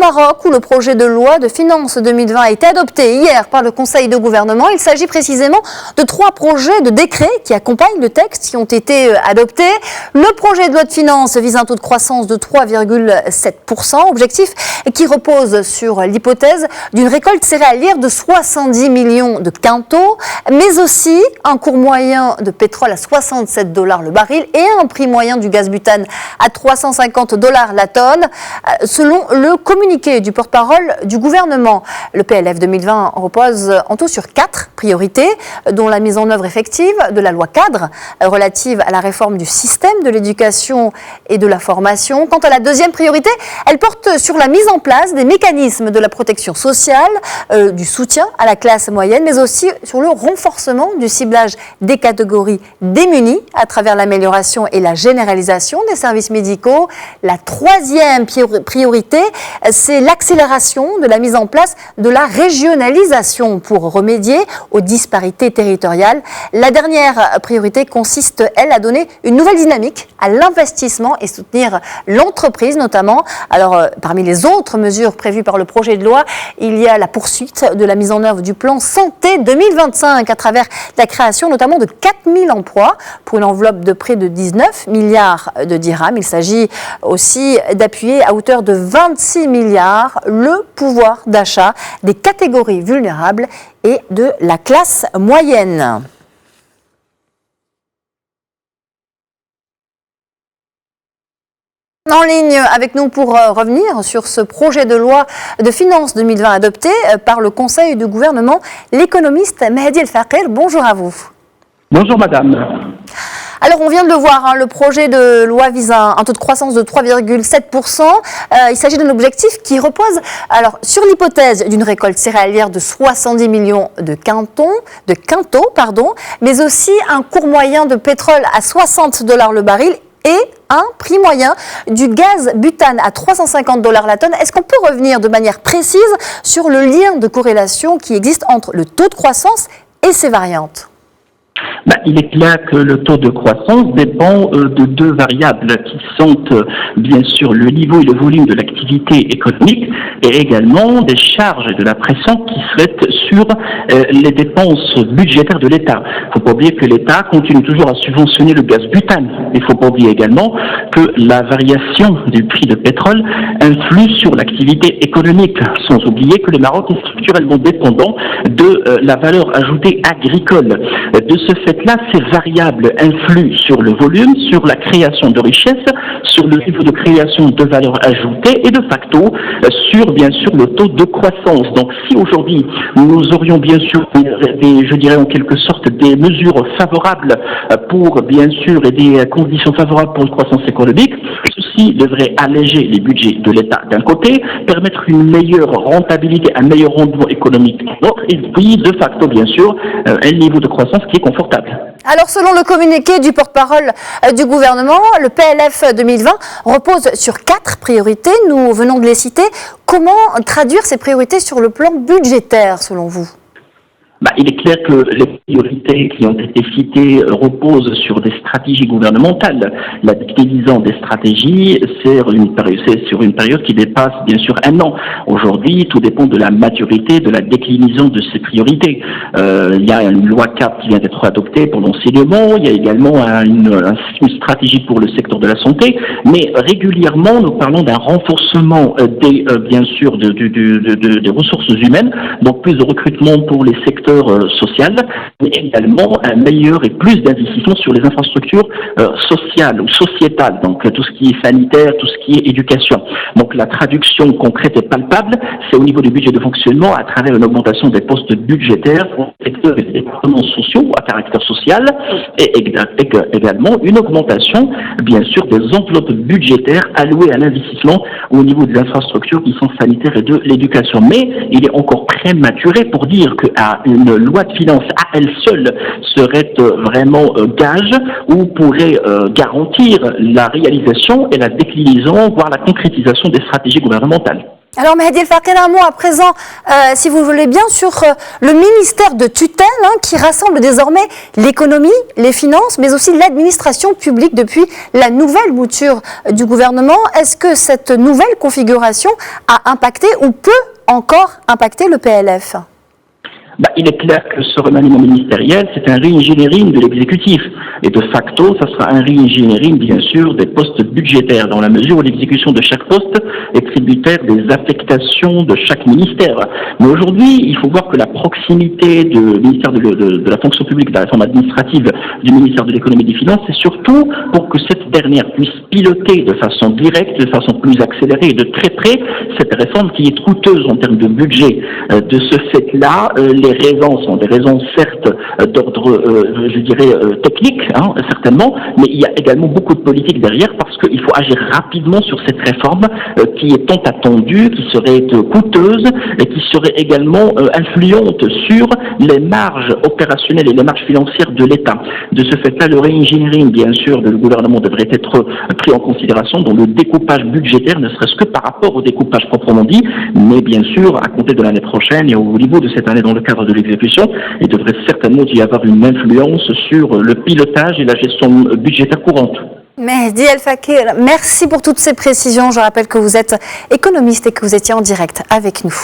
Maroc, où le projet de loi de finances 2020 a été adopté hier par le Conseil de gouvernement. Il s'agit précisément de 3 projets de décret qui accompagnent le texte, qui ont été adoptés. Le projet de loi de finances vise un taux de croissance de 3,7%, objectif qui repose sur l'hypothèse d'une récolte céréalière de 70 millions de quintaux, mais aussi un cours moyen de pétrole à 67 $ le baril et un prix moyen du gaz butane à 350 $ la tonne, selon le communiqué du porte-parole du gouvernement. Le PLF 2020 repose en tout sur 4 priorités, dont la mise en œuvre effective de la loi cadre relative à la réforme du système de l'éducation et de la formation. Quant à la deuxième priorité, elle porte sur la mise en place des mécanismes de la protection sociale, du soutien à la classe moyenne, mais aussi sur le renforcement du ciblage des catégories démunies à travers l'amélioration et la généralisation des services médicaux. La troisième priorité, c'est l'accélération de la mise en place de la régionalisation pour remédier aux disparités territoriales. La dernière priorité consiste, elle, à donner une nouvelle dynamique à l'investissement et soutenir l'entreprise notamment. Alors, parmi les autres mesures prévues par le projet de loi, il y a la poursuite de la mise en œuvre du plan Santé 2025 à travers la création notamment de 4000 emplois pour une enveloppe de près de 19 milliards de dirhams. Il s'agit aussi d'appuyer à hauteur de 26 milliards le pouvoir d'achat des catégories vulnérables et de la classe moyenne. En ligne avec nous pour revenir sur ce projet de loi de finances 2020 adopté par le Conseil de gouvernement, l'économiste Mehdi El Fakir. Bonjour à vous. Bonjour madame. Alors on vient de le voir, le projet de loi vise un taux de croissance de 3,7%. Il s'agit d'un objectif qui repose sur l'hypothèse d'une récolte céréalière de 70 millions de quintaux, mais aussi un cours moyen de pétrole à 60 $ le baril et un prix moyen du gaz butane à 350 $ la tonne. Est-ce qu'on peut revenir de manière précise sur le lien de corrélation qui existe entre le taux de croissance et ses variantes ? Il est clair que le taux de croissance dépend de 2 variables qui sont bien sûr le niveau et le volume de l'activité économique et également des charges de la pression qui seraient sur les dépenses budgétaires de l'État. Il ne faut pas oublier que l'État continue toujours à subventionner le gaz butane. Il ne faut pas oublier également que la variation du prix de pétrole influe sur l'activité économique, sans oublier que le Maroc est structurellement dépendant de la valeur ajoutée agricole. De ce fait-là, ces variables influent sur le volume, sur la création de richesses, sur le niveau de création de valeur ajoutée et de facto sur, bien sûr, le taux de croissance. Donc, si aujourd'hui, nous aurions bien sûr, je dirais en quelque sorte, des mesures favorables pour, bien sûr, et des conditions favorables pour une croissance économique, ceci devrait alléger les budgets de l'État d'un côté, permettre une meilleure rentabilité, un meilleur rendement économique de l'autre, et puis, de facto, bien sûr, un niveau de croissance qui est confortable. Alors, selon le communiqué du porte-parole du gouvernement, le PLF 2020 repose sur 4 priorités. Nous venons de les citer. Comment traduire ces priorités sur le plan budgétaire, selon vous ? Il est clair que les priorités qui ont été citées reposent sur des stratégies gouvernementales. La déclinaison des stratégies, c'est sur une période qui dépasse bien sûr 1 an. Aujourd'hui, tout dépend de la maturité, de la déclinaison de ces priorités. Il y a une loi CAP qui vient d'être adoptée pour l'enseignement, il y a également une stratégie pour le secteur de la santé, mais régulièrement, nous parlons d'un renforcement des ressources humaines, donc plus de recrutement pour les secteurs social, mais également un meilleur et plus d'investissement sur les infrastructures sociales ou sociétales, donc tout ce qui est sanitaire, tout ce qui est éducation. Donc la traduction concrète et palpable, c'est au niveau du budget de fonctionnement à travers une augmentation des postes budgétaires pour les secteurs et les départements sociaux à caractère social et également une augmentation, bien sûr, des enveloppes budgétaires allouées à l'investissement au niveau des infrastructures qui sont sanitaires et de l'éducation. Mais il est encore prématuré pour dire qu'à une loi de finances à elle seule serait vraiment gage ou pourrait garantir la réalisation et la déclinaison, voire la concrétisation des stratégies gouvernementales. Alors Mehdi El Fakir, un mot à présent, si vous voulez bien, sur le ministère de tutelle qui rassemble désormais l'économie, les finances, mais aussi l'administration publique depuis la nouvelle mouture du gouvernement. Est-ce que cette nouvelle configuration a impacté ou peut encore impacter le PLF ? Il est clair que ce remaniement ministériel, c'est un re-engineering de l'exécutif. Et de facto, ça sera un re-engineering, bien sûr, des postes budgétaires, dans la mesure où l'exécution de chaque poste est tributaire des affectations de chaque ministère. Mais aujourd'hui, il faut voir que la proximité du ministère de la fonction publique, de la réforme administrative du ministère de l'économie et des finances, c'est surtout pour que cette dernière puisse piloter de façon directe, de façon plus accélérée et de très près cette réforme qui est coûteuse en termes de budget. De ce fait-là, les raisons sont des raisons certes d'ordre, technique, certainement, mais il y a également beaucoup de politique derrière parce qu'il faut agir rapidement sur cette réforme qui est tant attendue, qui serait coûteuse et qui serait également influente sur les marges opérationnelles et les marges financières de l'État. De ce fait-là, le re-engineering, bien sûr, du gouvernement devrait être pris en considération dans le découpage budgétaire, ne serait-ce que par rapport au découpage proprement dit, mais bien sûr, à compter de l'année prochaine et au niveau de cette année dans le cadre de l'exécution, il devrait certainement y avoir une influence sur le pilotage et la gestion budgétaire courante. Mehdi El Fakir, merci pour toutes ces précisions. Je rappelle que vous êtes économiste et que vous étiez en direct avec nous.